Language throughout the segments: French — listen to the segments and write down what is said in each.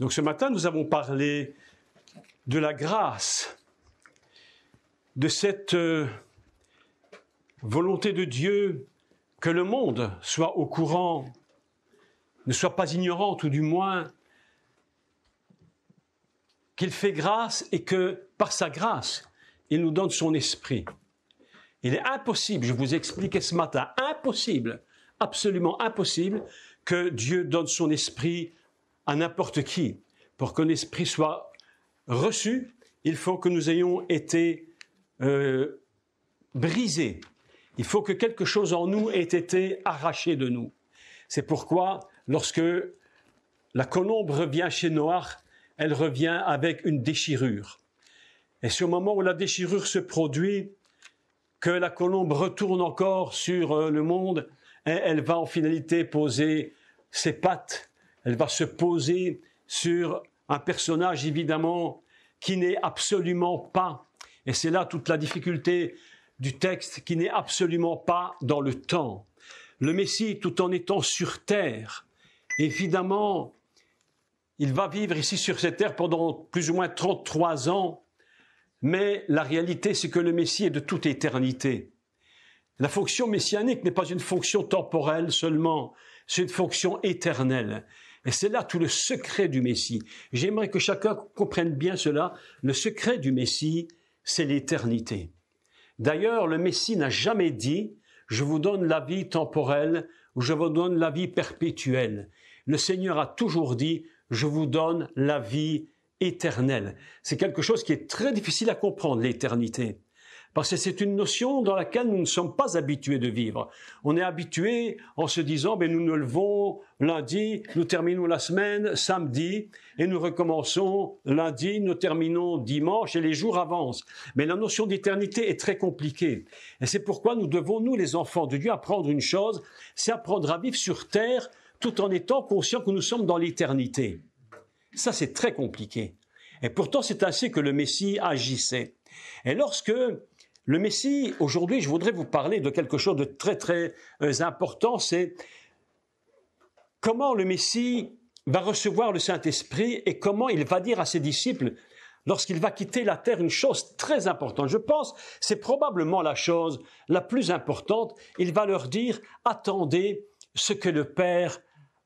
Donc ce matin, nous avons parlé de la grâce, de cette volonté de Dieu que le monde soit au courant, ne soit pas ignorant, tout du moins, qu'il fait grâce et que, par sa grâce, il nous donne son esprit. Il est impossible, je vous expliquais ce matin, impossible, absolument impossible, que Dieu donne son esprit à n'importe qui. Pour qu'un esprit soit reçu, il faut que nous ayons été brisés. Il faut que quelque chose en nous ait été arraché de nous. C'est pourquoi, lorsque la colombe revient chez Noach, elle revient avec une déchirure. Et c'est au moment où la déchirure se produit que la colombe retourne encore sur le monde et elle va en finalité poser ses pattes, elle va se poser sur un personnage évidemment qui n'est absolument pas, et c'est là toute la difficulté du texte, qui n'est absolument pas dans le temps. Le Messie, tout en étant sur terre, évidemment, il va vivre ici sur cette terre pendant plus ou moins 33 ans, mais la réalité, c'est que le Messie est de toute éternité. La fonction messianique n'est pas une fonction temporelle seulement, c'est une fonction éternelle. Et c'est là tout le secret du Messie. J'aimerais que chacun comprenne bien cela. Le secret du Messie, c'est l'éternité. D'ailleurs, le Messie n'a jamais dit « je vous donne la vie temporelle » ou « je vous donne la vie perpétuelle ». Le Seigneur a toujours dit « je vous donne la vie éternelle ». C'est quelque chose qui est très difficile à comprendre, l'éternité. Parce que c'est une notion dans laquelle nous ne sommes pas habitués de vivre. On est habitué en se disant, nous nous levons lundi, nous terminons la semaine samedi, et nous recommençons lundi, nous terminons dimanche, et les jours avancent. Mais la notion d'éternité est très compliquée. Et c'est pourquoi nous devons, nous les enfants de Dieu, apprendre une chose, c'est apprendre à vivre sur terre tout en étant conscients que nous sommes dans l'éternité. Ça, c'est très compliqué. Et pourtant, c'est ainsi que le Messie agissait. Et lorsque le Messie, aujourd'hui, je voudrais vous parler de quelque chose de très, très important, c'est comment le Messie va recevoir le Saint-Esprit et comment il va dire à ses disciples, lorsqu'il va quitter la terre, une chose très importante. Je pense, c'est probablement la chose la plus importante. Il va leur dire, attendez ce que le Père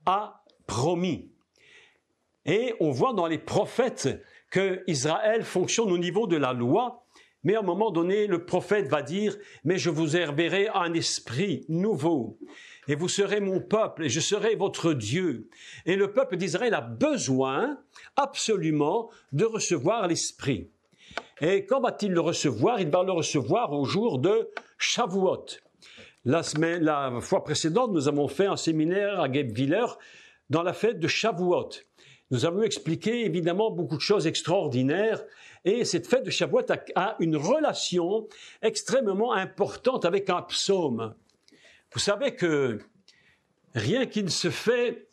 a promis. Et on voit dans les prophètes que Israël fonctionne au niveau de la loi. Mais à un moment donné, le prophète va dire « Mais je vous enverrai un esprit nouveau, et vous serez mon peuple, et je serai votre Dieu. » Et le peuple d'Israël a besoin absolument de recevoir l'esprit. Et quand va-t-il le recevoir? Il va le recevoir au jour de Shavuot. La fois précédente, nous avons fait un séminaire à Guebwiller dans la fête de Shavuot. Nous avons expliqué évidemment beaucoup de choses extraordinaires et cette fête de Shavuot a une relation extrêmement importante avec un psaume. Vous savez que rien qui ne se fait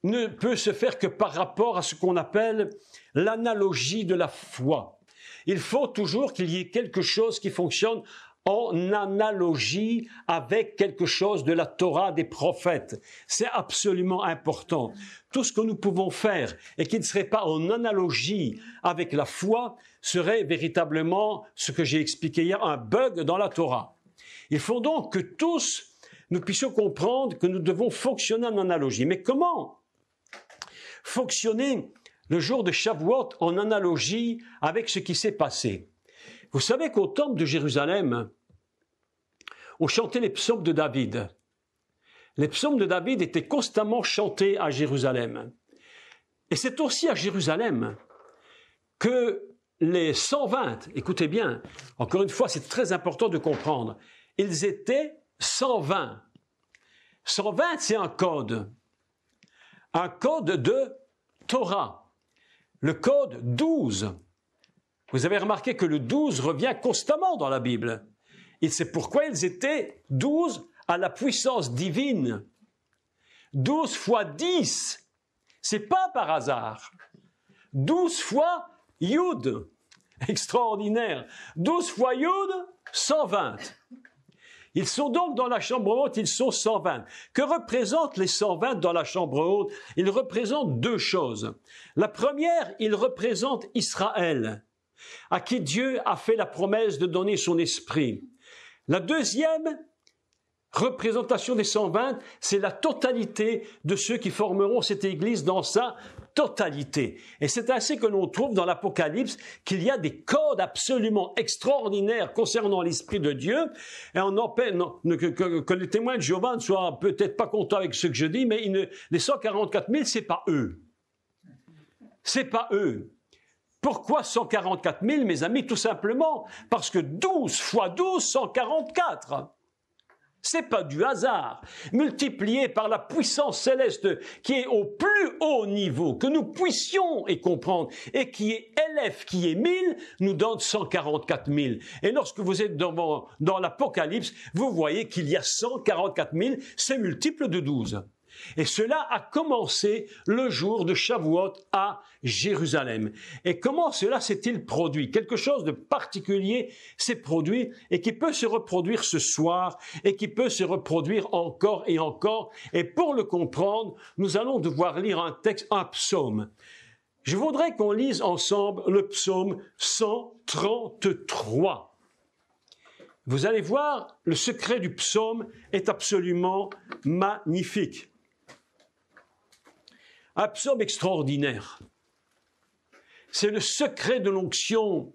ne peut se faire que par rapport à ce qu'on appelle l'analogie de la foi. Il faut toujours qu'il y ait quelque chose qui fonctionne en analogie avec quelque chose de la Torah des prophètes. C'est absolument important. Tout ce que nous pouvons faire et qui ne serait pas en analogie avec la foi serait véritablement, ce que j'ai expliqué hier, un bug dans la Torah. Il faut donc que tous nous puissions comprendre que nous devons fonctionner en analogie. Mais comment fonctionner le jour de Shavuot en analogie avec ce qui s'est passé? Vous savez qu'au temple de Jérusalem, on chantait les psaumes de David. Les psaumes de David étaient constamment chantés à Jérusalem. Et c'est aussi à Jérusalem que les 120, écoutez bien, encore une fois, c'est très important de comprendre, ils étaient 120. 120, c'est un code de Torah, le code 12. Vous avez remarqué que le 12 revient constamment dans la Bible. Et c'est pourquoi ils étaient 12 à la puissance divine. 12 fois 10, c'est pas par hasard. 12 fois Yud, extraordinaire. 12 fois Yud, 120. Ils sont donc dans la chambre haute, ils sont 120. Que représentent les 120 dans la chambre haute? Ils représentent deux choses. La première, ils représentent Israël, à qui Dieu a fait la promesse de donner son esprit. La deuxième représentation des 120, c'est la totalité de ceux qui formeront cette Église dans sa totalité. Et c'est ainsi que l'on trouve dans l'Apocalypse qu'il y a des codes absolument extraordinaires concernant l'Esprit de Dieu. Et on en peine que les témoins de Jéhovah ne soient peut-être pas contents avec ce que je dis, mais les 144 000, c'est pas eux. C'est pas eux. Pourquoi 144 000, mes amis? Tout simplement parce que 12 fois 12, 144. C'est pas du hasard. Multiplié par la puissance céleste qui est au plus haut niveau, que nous puissions y comprendre, et qui est élève, qui est 1000, nous donne 144 000. Et lorsque vous êtes dans l'Apocalypse, vous voyez qu'il y a 144 000, c'est multiple de 12. Et cela a commencé le jour de Shavuot à Jérusalem. Et comment cela s'est-il produit? Quelque chose de particulier s'est produit et qui peut se reproduire ce soir et qui peut se reproduire encore et encore. Et pour le comprendre, nous allons devoir lire un texte, un psaume. Je voudrais qu'on lise ensemble le psaume 133. Vous allez voir, le secret du psaume est absolument magnifique. Un psaume extraordinaire. C'est le secret de l'onction.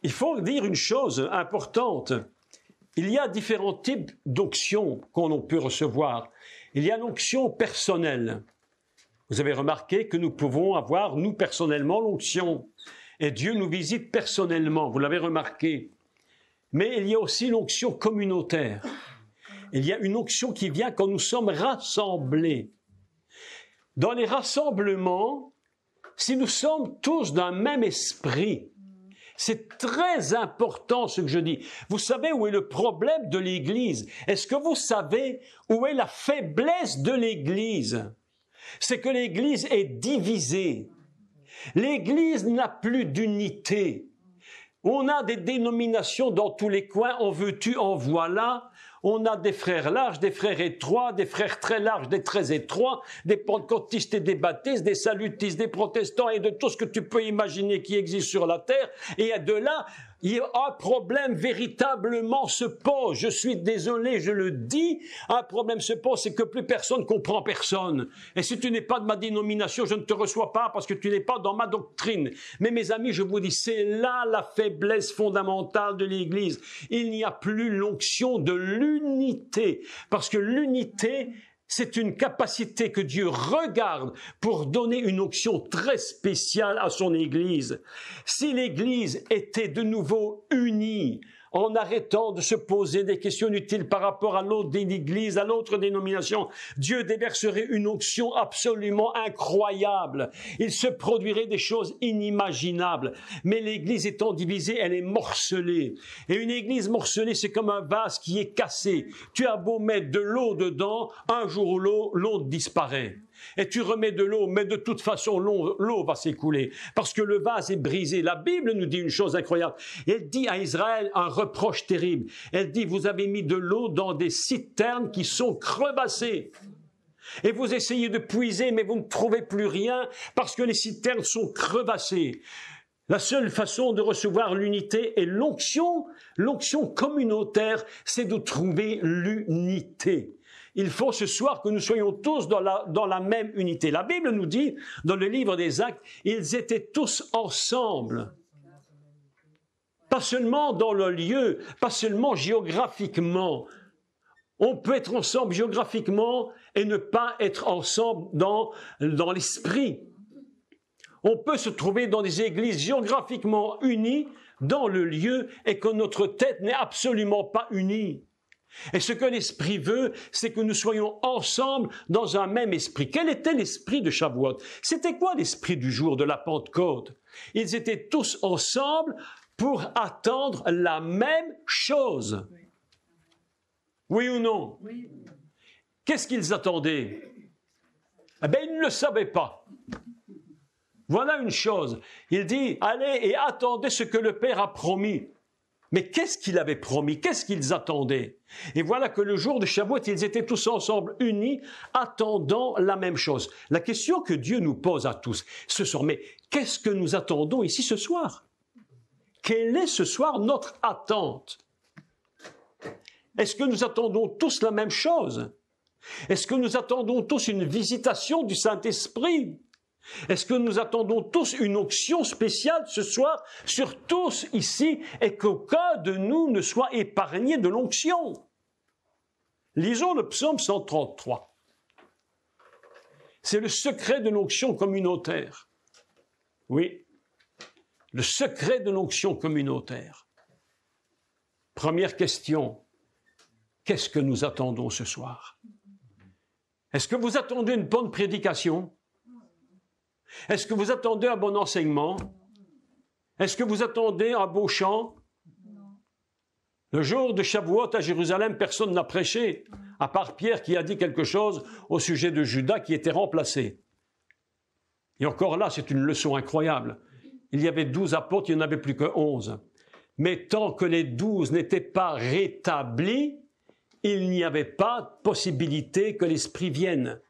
Il faut dire une chose importante. Il y a différents types d'onction qu'on peut recevoir. Il y a l'onction personnelle. Vous avez remarqué que nous pouvons avoir, nous personnellement, l'onction. Et Dieu nous visite personnellement, vous l'avez remarqué. Mais il y a aussi l'onction communautaire. Il y a une onction qui vient quand nous sommes rassemblés. Dans les rassemblements, si nous sommes tous d'un même esprit, c'est très important ce que je dis. Vous savez où est le problème de l'Église? Est-ce que vous savez où est la faiblesse de l'Église? C'est que l'Église est divisée. L'Église n'a plus d'unité. On a des dénominations dans tous les coins, en veux-tu, en voilà. On a des frères larges, des frères étroits, des frères très larges, des très étroits, des pentecôtistes et des baptistes, des salutistes, des protestants et de tout ce que tu peux imaginer qui existe sur la terre. Et de là, un problème véritablement se pose. Je suis désolé, je le dis, un problème se pose, c'est que plus personne comprend personne. Et si tu n'es pas de ma dénomination, je ne te reçois pas parce que tu n'es pas dans ma doctrine. Mais mes amis, je vous dis, c'est là la faiblesse fondamentale de l'Église. Il n'y a plus l'onction de l'unité. Parce que l'unité, c'est une capacité que Dieu regarde pour donner une onction très spéciale à son Église. Si l'Église était de nouveau unie, en arrêtant de se poser des questions inutiles par rapport à l'autre Église, à l'autre dénomination, Dieu déverserait une onction absolument incroyable. Il se produirait des choses inimaginables. Mais l'Église étant divisée, elle est morcelée. Et une Église morcelée, c'est comme un vase qui est cassé. Tu as beau mettre de l'eau dedans, un jour l'eau disparaît. Et tu remets de l'eau, mais de toute façon, l'eau va s'écouler, parce que le vase est brisé. La Bible nous dit une chose incroyable. Elle dit à Israël un reproche terrible. Elle dit, vous avez mis de l'eau dans des citernes qui sont crevassées. Et vous essayez de puiser, mais vous ne trouvez plus rien, parce que les citernes sont crevassées. La seule façon de recevoir l'unité et l'onction communautaire, c'est de trouver l'unité. Il faut ce soir que nous soyons tous dans la même unité. La Bible nous dit, dans le livre des Actes, ils étaient tous ensemble. Pas seulement dans le lieu, pas seulement géographiquement. On peut être ensemble géographiquement et ne pas être ensemble dans l'esprit. On peut se trouver dans des églises géographiquement unies dans le lieu et que notre tête n'est absolument pas unie. Et ce que l'Esprit veut, c'est que nous soyons ensemble dans un même esprit. Quel était l'esprit de Shavuot? C'était quoi l'esprit du jour de la Pentecôte? Ils étaient tous ensemble pour attendre la même chose. Oui ou non? Oui. Qu'est-ce qu'ils attendaient? Eh bien, ils ne le savaient pas. Voilà une chose. Il dit, allez et attendez ce que le Père a promis. Mais qu'est-ce qu'il avait promis? Qu'est-ce qu'ils attendaient? Et voilà que le jour de Shavuot, ils étaient tous ensemble unis, attendant la même chose. La question que Dieu nous pose à tous ce soir, mais qu'est-ce que nous attendons ici ce soir? Quelle est ce soir notre attente? Est-ce que nous attendons tous la même chose? Est-ce que nous attendons tous une visitation du Saint-Esprit? Est-ce que nous attendons tous une onction spéciale ce soir sur tous ici et qu'aucun de nous ne soit épargné de l'onction? Lisons le psaume 133. C'est le secret de l'onction communautaire. Oui, le secret de l'onction communautaire. Première question, qu'est-ce que nous attendons ce soir? Est-ce que vous attendez une bonne prédication? Est-ce que vous attendez un bon enseignement? Est-ce que vous attendez un beau chant? Le jour de Shavuot à Jérusalem, personne n'a prêché, à part Pierre qui a dit quelque chose au sujet de Judas qui était remplacé. Et encore là, c'est une leçon incroyable. Il y avait 12 apôtres, il n'y en avait plus que 11. Mais tant que les 12 n'étaient pas rétablis, il n'y avait pas de possibilité que l'Esprit vienne.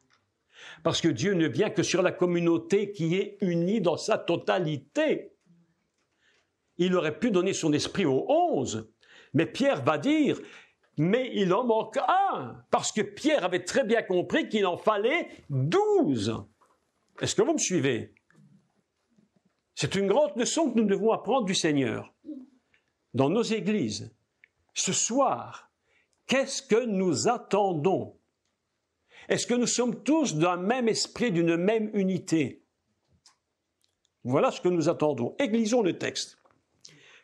Parce que Dieu ne vient que sur la communauté qui est unie dans sa totalité. Il aurait pu donner son esprit aux 11, mais Pierre va dire, mais il en manque un, parce que Pierre avait très bien compris qu'il en fallait 12. Est-ce que vous me suivez? C'est une grande leçon que nous devons apprendre du Seigneur. Dans nos églises, ce soir, qu'est-ce que nous attendons? Est-ce que nous sommes tous d'un même esprit, d'une même unité? Voilà ce que nous attendons. Lisons le texte.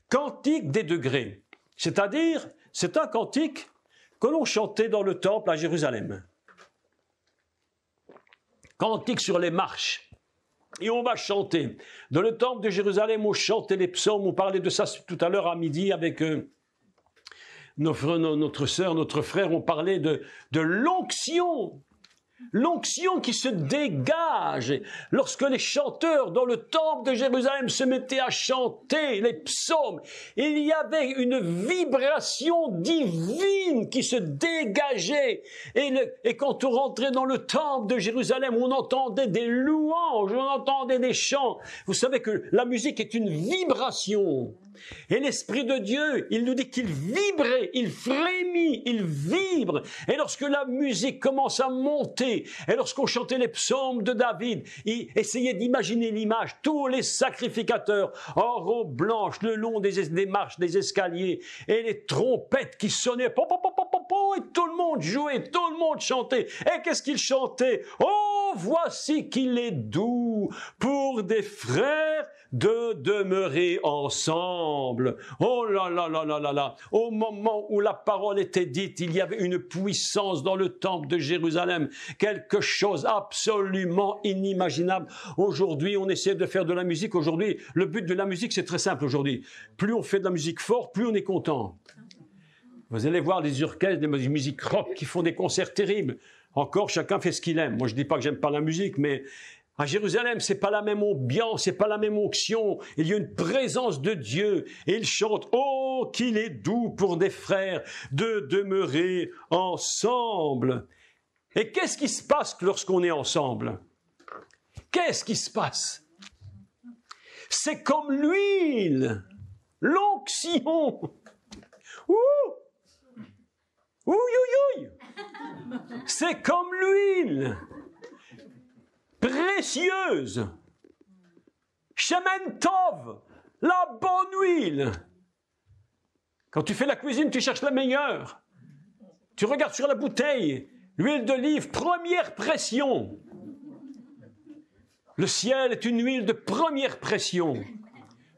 Cantique des degrés, c'est-à-dire, c'est un cantique que l'on chantait dans le temple à Jérusalem. Cantique sur les marches. Et on va chanter. Dans le temple de Jérusalem, on chantait les psaumes, on parlait de ça tout à l'heure à midi avec notre sœur, notre frère, on parlait de l'onction. L'onction qui se dégage lorsque les chanteurs dans le temple de Jérusalem se mettaient à chanter les psaumes. Il y avait une vibration divine qui se dégageait. Et quand on rentrait dans le temple de Jérusalem, on entendait des louanges, on entendait des chants. Vous savez que la musique est une vibration. Et l'Esprit de Dieu, il nous dit qu'il vibrait, il frémit, il vibre. Et lorsque la musique commence à monter, et lorsqu'on chantait les psaumes de David, essayez d'imaginer l'image, tous les sacrificateurs en robe blanche le long des marches, des escaliers, et les trompettes qui sonnaient, po, po, po, po, po, po, et tout le monde jouait, tout le monde chantait. Et qu'est-ce qu'ils chantaient? Oh, voici qu'il est doux pour des frères de demeurer ensemble. Oh là là là là là là. Au moment où la parole était dite, il y avait une puissance dans le temple de Jérusalem, quelque chose absolument inimaginable. Aujourd'hui, on essaie de faire de la musique. Aujourd'hui, le but de la musique, c'est très simple aujourd'hui. Plus on fait de la musique forte, plus on est content. Vous allez voir des orchestres, des musiques rock qui font des concerts terribles. Encore, chacun fait ce qu'il aime. Moi, je dis pas que j'aime pas la musique, mais à Jérusalem, c'est pas la même ambiance, c'est pas la même onction. Il y a une présence de Dieu et il chante « Oh, qu'il est doux pour des frères de demeurer ensemble ». Et qu'est-ce qui se passe lorsqu'on est ensemble? Qu'est-ce qui se passe? C'est comme l'huile, l'onction. Ouh! Ouh, ouh, ouh. C'est comme l'huile. Précieuse. Shemen Tov, la bonne huile. Quand tu fais la cuisine, tu cherches la meilleure. Tu regardes sur la bouteille, l'huile d'olive, première pression. Le ciel est une huile de première pression.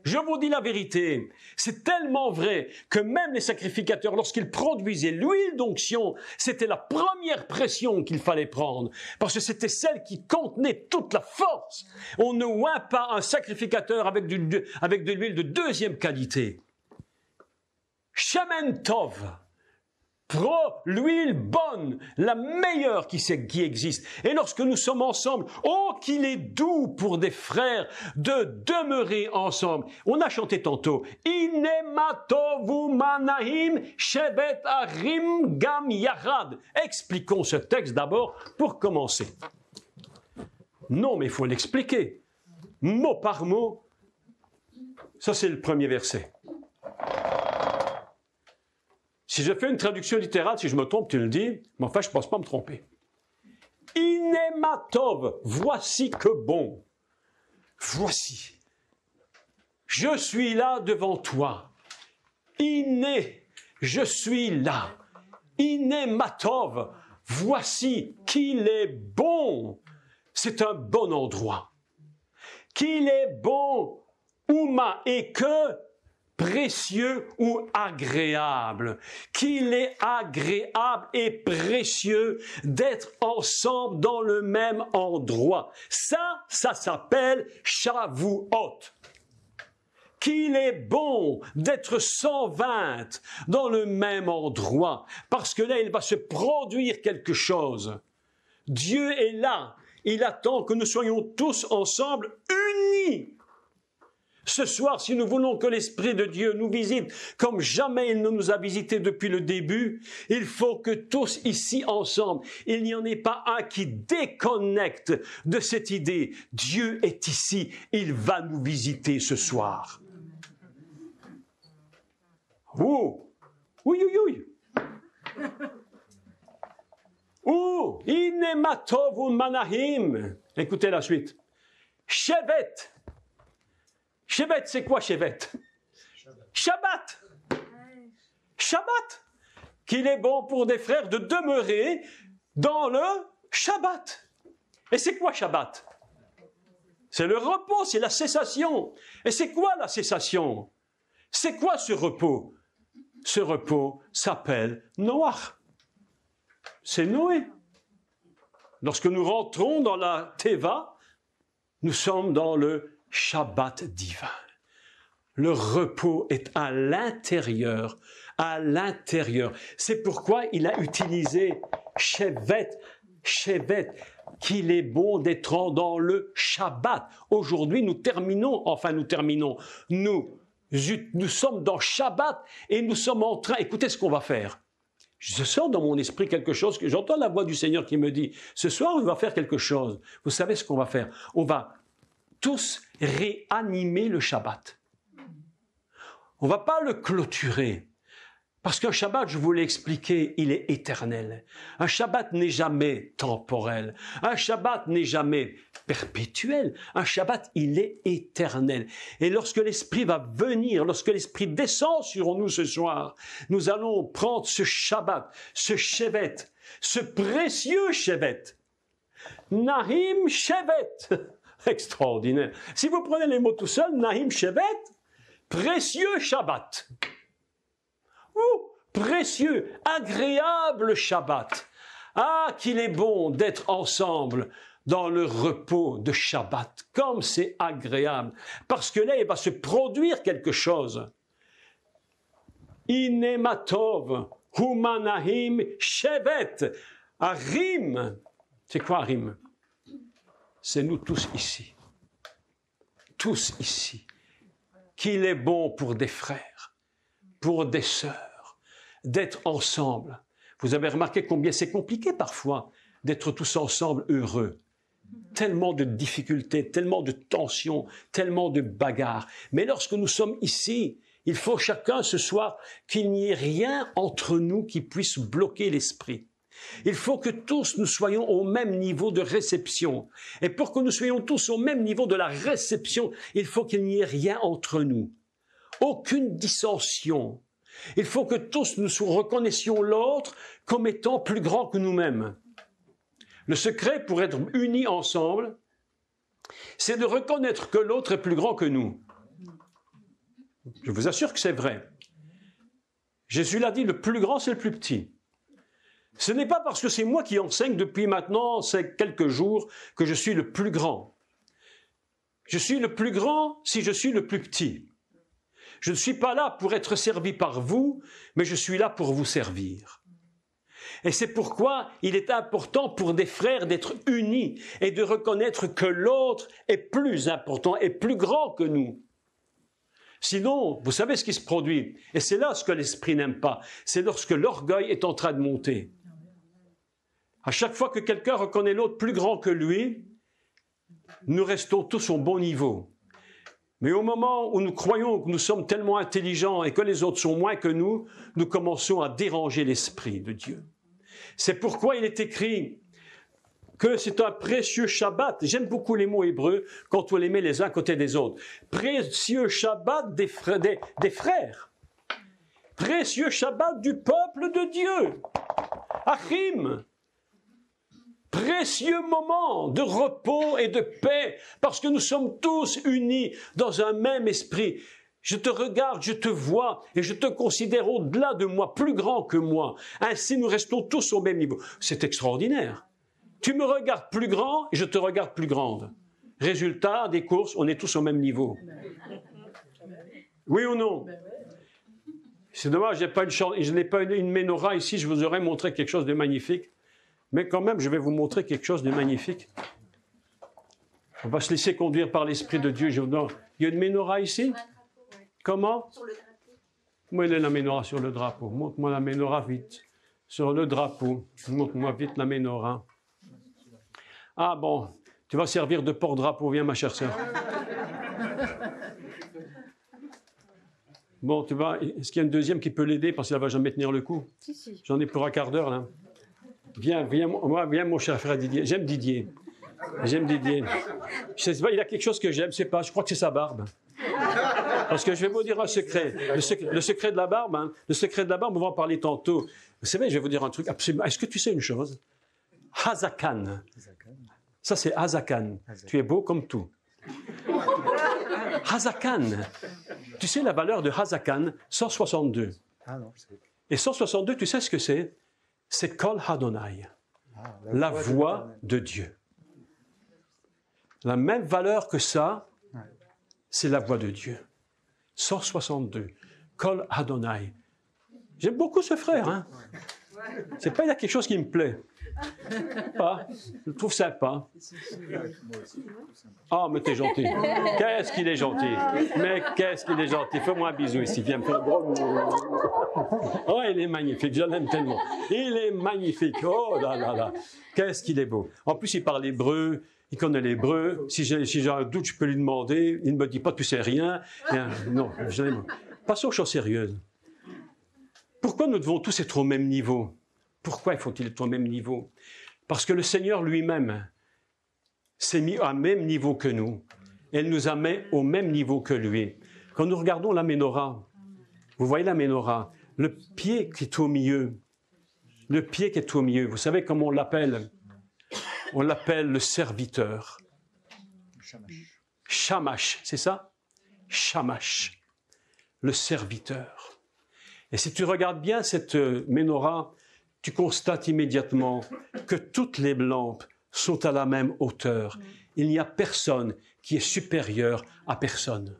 Je vous dis la vérité, c'est tellement vrai que même les sacrificateurs, lorsqu'ils produisaient l'huile d'onction, c'était la première pression qu'il fallait prendre, parce que c'était celle qui contenait toute la force. On ne oint pas un sacrificateur avec de l'huile de deuxième qualité. Shemen Tov, Prends l'huile bonne, la meilleure qui existe. Et lorsque nous sommes ensemble, oh, qu'il est doux pour des frères de demeurer ensemble. On a chanté tantôt, Innematovu manahim shevet arim gam yarad. Expliquons ce texte d'abord pour commencer. Non, mais il faut l'expliquer. Mot par mot. Ça, c'est le premier verset. Si je fais une traduction littérale, si je me trompe, tu le dis, mais enfin, je ne pense pas me tromper. Inematov, voici que bon. Voici. Je suis là devant toi. Iné, je suis là. Inematov, voici qu'il est bon. C'est un bon endroit. Qu'il est bon, Ouma, et que précieux ou agréable, qu'il est agréable et précieux d'être ensemble dans le même endroit. Ça s'appelle Shavuot. Qu'il est bon d'être 120 dans le même endroit, parce que là, il va se produire quelque chose. Dieu est là. Il attend que nous soyons tous ensemble unis. Ce soir, si nous voulons que l'Esprit de Dieu nous visite comme jamais il ne nous a visités depuis le début, il faut que tous ici ensemble, il n'y en ait pas un qui déconnecte de cette idée. Dieu est ici, il va nous visiter ce soir. Oh, oui, oui, oui. Oh, Inematov manahim. Écoutez la suite. Shevet. Shevet, c'est quoi Shevet? Shabbat. Shabbat. Qu'il est bon pour des frères de demeurer dans le Shabbat. Et c'est quoi Shabbat? C'est le repos, c'est la cessation. Et c'est quoi la cessation? C'est quoi ce repos? Ce repos s'appelle Noach. C'est Noé. Lorsque nous rentrons dans la Teva, nous sommes dans le Shabbat divin. Le repos est à l'intérieur, à l'intérieur. C'est pourquoi il a utilisé Shevet, Shevet, qu'il est bon d'être dans le Shabbat. Aujourd'hui, nous sommes dans Shabbat et nous sommes en train, écoutez ce qu'on va faire. Je sens dans mon esprit quelque chose, que j'entends la voix du Seigneur qui me dit, ce soir, on va faire quelque chose. Vous savez ce qu'on va faire? On va tous réanimer le Shabbat. On ne va pas le clôturer. Parce qu'un Shabbat, je vous l'ai expliqué, il est éternel. Un Shabbat n'est jamais temporel. Un Shabbat n'est jamais perpétuel. Un Shabbat, il est éternel. Et lorsque l'Esprit va venir, lorsque l'Esprit descend sur nous ce soir, nous allons prendre ce Shabbat, ce Shevet, ce précieux Shevet. Nahim Shevet. Extraordinaire. Si vous prenez les mots tout seuls, Nahim Shevet, précieux Shabbat. Ouh, précieux, agréable Shabbat. Ah, qu'il est bon d'être ensemble dans le repos de Shabbat. Comme c'est agréable. Parce que là, il va se produire quelque chose. Inematov, humanahim, shevet. Arim. C'est quoi Arim? C'est nous tous ici. Tous ici. Qu'il est bon pour des frères, pour des sœurs, d'être ensemble. Vous avez remarqué combien c'est compliqué parfois d'être tous ensemble heureux. Tellement de difficultés, tellement de tensions, tellement de bagarres. Mais lorsque nous sommes ici, il faut chacun ce soir qu'il n'y ait rien entre nous qui puisse bloquer l'esprit. Il faut que tous nous soyons au même niveau de réception. Et pour que nous soyons tous au même niveau de la réception, il faut qu'il n'y ait rien entre nous. Aucune dissension. Il faut que tous nous reconnaissions l'autre comme étant plus grand que nous-mêmes. Le secret pour être unis ensemble, c'est de reconnaître que l'autre est plus grand que nous. Je vous assure que c'est vrai. Jésus l'a dit, le plus grand, c'est le plus petit. Ce n'est pas parce que c'est moi qui enseigne depuis maintenant ces quelques jours que je suis le plus grand. Je suis le plus grand si je suis le plus petit. Je ne suis pas là pour être servi par vous, mais je suis là pour vous servir. Et c'est pourquoi il est important pour des frères d'être unis et de reconnaître que l'autre est plus important et plus grand que nous. Sinon, vous savez ce qui se produit, et c'est là ce que l'esprit n'aime pas, c'est lorsque l'orgueil est en train de monter. À chaque fois que quelqu'un reconnaît l'autre plus grand que lui, nous restons tous au bon niveau. Mais au moment où nous croyons que nous sommes tellement intelligents et que les autres sont moins que nous, nous commençons à déranger l'esprit de Dieu. C'est pourquoi il est écrit que c'est un précieux Shabbat. J'aime beaucoup les mots hébreux quand on les met les uns à côté des autres. Précieux Shabbat des frères. Précieux Shabbat du peuple de Dieu. Achim. Précieux moment de repos et de paix, parce que nous sommes tous unis dans un même esprit. Je te regarde, je te vois, et je te considère au-delà de moi, plus grand que moi. Ainsi, nous restons tous au même niveau. C'est extraordinaire. Tu me regardes plus grand, et je te regarde plus grande. Résultat des courses, on est tous au même niveau. Oui ou non? C'est dommage, je n'ai pas une menorah ici, je vous aurais montré quelque chose de magnifique. Mais quand même, je vais vous montrer quelque chose de magnifique. On va se laisser conduire par l'Esprit de Dieu. Il y a une menorah ici? Comment? Sur le drapeau. Où est la menorah sur le drapeau? Montre-moi la menorah vite. Sur le drapeau. Montre-moi vite la menorah. Ah bon, tu vas servir de porte-drapeau. Viens, ma chère sœur. Bon, tu vas. Est-ce qu'il y a une deuxième qui peut l'aider parce qu'elle ne va jamais tenir le coup? Si. J'en ai pour un quart d'heure, là. Viens, mon cher frère Didier. J'aime Didier. Je sais pas, il a quelque chose que j'aime, je crois que c'est sa barbe. Parce que je vais vous dire un secret. Le secret de la barbe, hein, le secret de la barbe, on va en parler tantôt. Vous savez, je vais vous dire un truc absolument. Est-ce que tu sais une chose? Hazakan. Ça, c'est Hazakan. Tu es beau comme tout. Hazakan. Tu sais la valeur de Hazakan? 162. Ah non, je sais. Et 162, tu sais ce que c'est? C'est Kol Adonai, la voix de Dieu. La même valeur que ça, c'est la voix de Dieu. 162, Kol Adonai. J'aime beaucoup ce frère. Hein? C'est pas, il y a quelque chose qui me plaît. Pas. Je le trouve sympa. Ah, mais t'es gentil. Qu'est-ce qu'il est gentil. Mais qu'est-ce qu'il est gentil. Fais-moi un bisou ici. Viens me faire un gros... Oh, il est magnifique. Je l'aime tellement. Il est magnifique. Oh là là là. Qu'est-ce qu'il est beau. En plus, il parle hébreu. Il connaît l'hébreu. Si j'ai un doute, je peux lui demander. Il ne me dit pas, tu sais rien. Non, je l'aime. Passons aux choses sérieuses. Pourquoi nous devons tous être au même niveau? Pourquoi faut-il être au même niveau? Parce que le Seigneur lui-même s'est mis à même niveau que nous. Et il nous a mis au même niveau que lui. Quand nous regardons la menorah, vous voyez la menorah, le pied qui est au milieu, vous savez comment on l'appelle? On l'appelle le serviteur. Shamash, c'est ça? Shamash, le serviteur. Et si tu regardes bien cette menorah, tu constates immédiatement que toutes les lampes sont à la même hauteur. Il n'y a personne qui est supérieur à personne.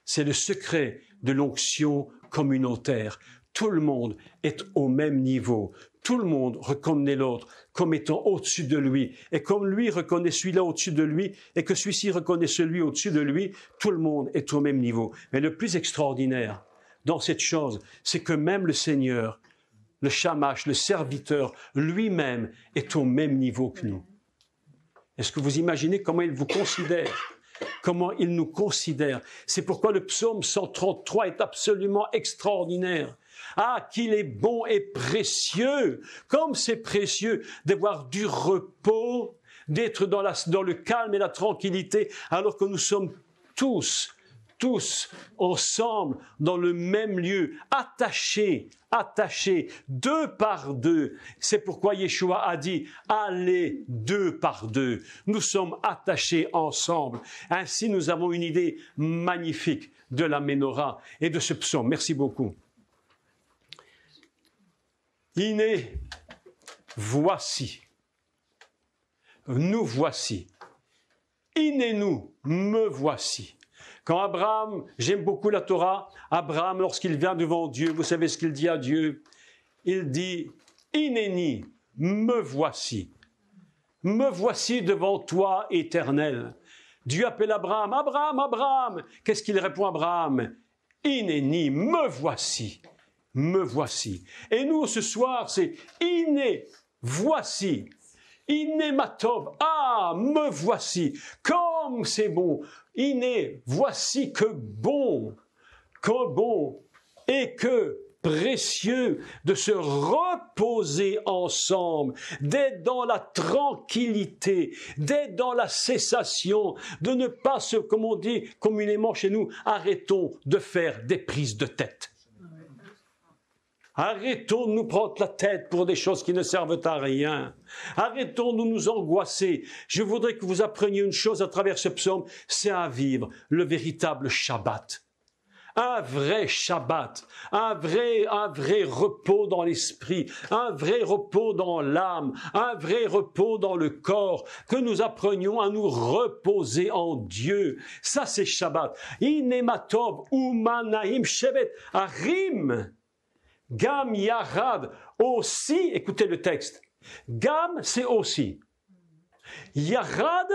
C'est le secret de l'onction communautaire. Tout le monde est au même niveau. Tout le monde reconnaît l'autre comme étant au-dessus de lui. Et comme lui reconnaît celui-là au-dessus de lui, et que celui-ci reconnaît celui au-dessus de lui, tout le monde est au même niveau. Mais le plus extraordinaire dans cette chose, c'est que même le Seigneur, le Shamash, le serviteur, lui-même est au même niveau que nous. Est-ce que vous imaginez comment il vous considère? Comment il nous considère? C'est pourquoi le psaume 133 est absolument extraordinaire. Ah, qu'il est bon et précieux! Comme c'est précieux d'avoir du repos, d'être dans le calme et la tranquillité, alors que nous sommes tous ensemble dans le même lieu, attachés, deux par deux. C'est pourquoi Yeshua a dit, allez deux par deux. Nous sommes attachés ensemble. Ainsi, nous avons une idée magnifique de la menorah et de ce psaume. Merci beaucoup. Iné, voici. Nous voici. Iné-nous, me voici. Quand Abraham, j'aime beaucoup la Torah, Abraham, lorsqu'il vient devant Dieu, vous savez ce qu'il dit à Dieu? Il dit, Inéni, me voici. Me voici devant toi, Éternel. Dieu appelle Abraham, Abraham, Abraham. Qu'est-ce qu'il répond à Abraham? Inéni, me voici. Me voici. Et nous, ce soir, c'est Iné, voici. Iné matov, ah, me voici. Comme c'est bon. Iné, voici que bon et que précieux de se reposer ensemble, d'être dans la tranquillité, d'être dans la cessation, de ne pas se, comme on dit communément chez nous, arrêtons de faire des prises de tête. Arrêtons de nous prendre la tête pour des choses qui ne servent à rien. Arrêtons de nous angoisser. Je voudrais que vous appreniez une chose à travers ce psaume, c'est à vivre le véritable Shabbat. Un vrai Shabbat, un vrai repos dans l'esprit, un vrai repos dans l'âme, un vrai repos dans le corps, que nous apprenions à nous reposer en Dieu. Ça c'est Shabbat. Inematov umanaim shevet arim. Gam Yarad, aussi, écoutez le texte, Gam, c'est aussi. Yarad,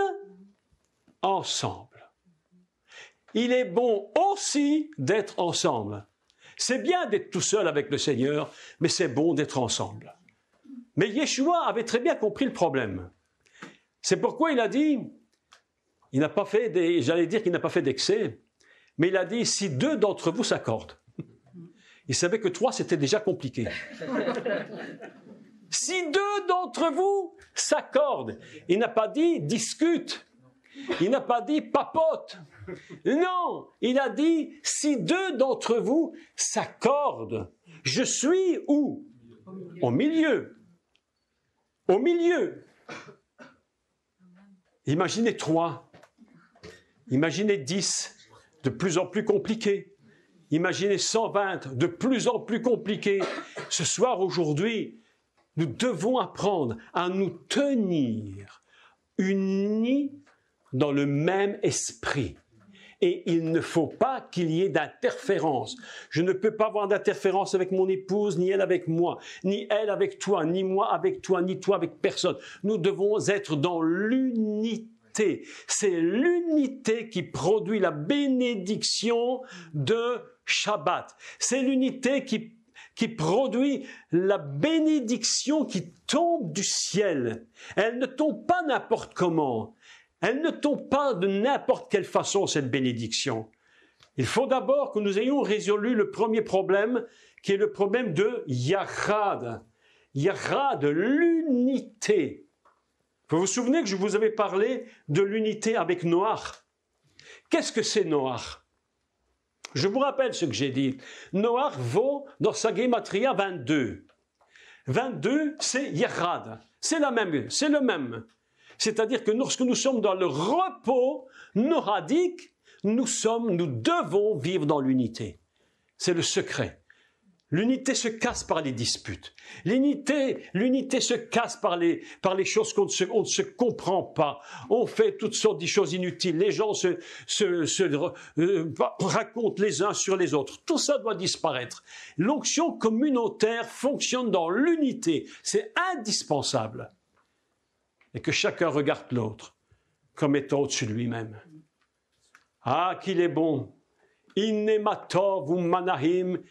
ensemble. Il est bon aussi d'être ensemble. C'est bien d'être tout seul avec le Seigneur, mais c'est bon d'être ensemble. Mais Yeshua avait très bien compris le problème. C'est pourquoi il a dit, il n'a pas fait d'excès, mais il a dit, si 2 d'entre vous s'accordent. Il savait que 3, c'était déjà compliqué. Si 2 d'entre vous s'accordent, il n'a pas dit discute, il n'a pas dit papote. Non, il a dit si 2 d'entre vous s'accordent. Je suis où? Au milieu. Au milieu. Imaginez 3. Imaginez 10, de plus en plus compliqué. Imaginez 120, de plus en plus compliqué. Ce soir, aujourd'hui, nous devons apprendre à nous tenir unis dans le même esprit. Et il ne faut pas qu'il y ait d'interférence. Je ne peux pas avoir d'interférence avec mon épouse, ni elle avec moi, ni elle avec toi, ni moi avec toi, ni toi avec personne. Nous devons être dans l'unité. C'est l'unité qui produit la bénédiction de Shabbat. C'est l'unité qui produit la bénédiction qui tombe du ciel. Elle ne tombe pas n'importe comment. Elle ne tombe pas de n'importe quelle façon, cette bénédiction. Il faut d'abord que nous ayons résolu le premier problème, qui est le problème de Yachad. Yachad, l'unité. Vous vous souvenez que je vous avais parlé de l'unité avec Noach. Qu'est-ce que c'est Noach? Je vous rappelle ce que j'ai dit. Noach vaut dans sa gématria 22. 22, c'est Yachad. C'est le même. C'est-à-dire que lorsque nous sommes dans le repos noradique, nous devons vivre dans l'unité. C'est le secret. L'unité se casse par les disputes. L'unité se casse par les choses qu'on ne se comprend pas. On fait toutes sortes de choses inutiles. Les gens racontent les uns sur les autres. Tout ça doit disparaître. L'onction communautaire fonctionne dans l'unité. C'est indispensable. Et que chacun regarde l'autre comme étant au-dessus de lui-même. Ah, qu'il est bon. Inematov umanahim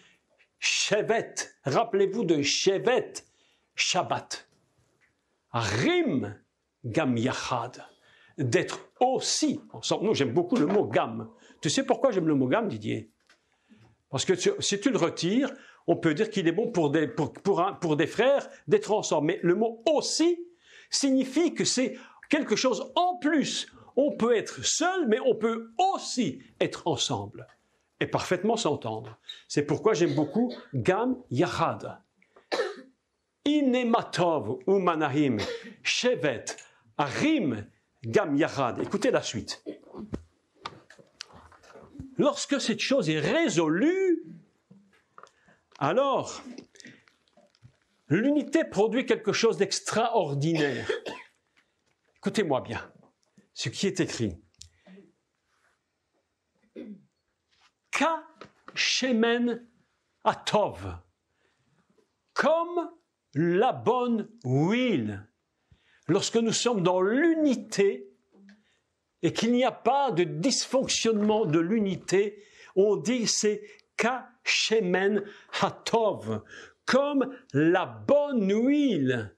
shevet. Rappelez-vous de shevet, Shabbat. Rim gam yachad. D'être aussi ensemble. Nous, j'aime beaucoup le mot gam. Tu sais pourquoi j'aime le mot gam, Didier? Parce que si tu le retires, on peut dire qu'il est bon pour des frères d'être ensemble. Mais le mot aussi signifie que c'est quelque chose en plus. On peut être seul, mais on peut aussi être ensemble et parfaitement s'entendre. C'est pourquoi j'aime beaucoup Gam Yachad. Inematov umanahim shevet arim Gam Yachad. Écoutez la suite. Lorsque cette chose est résolue, alors l'unité produit quelque chose d'extraordinaire. Écoutez-moi bien ce qui est écrit. Ka shemen atov. Comme la bonne huile. Lorsque nous sommes dans l'unité et qu'il n'y a pas de dysfonctionnement de l'unité, on dit c'est Kashemen Hatov, comme la bonne huile.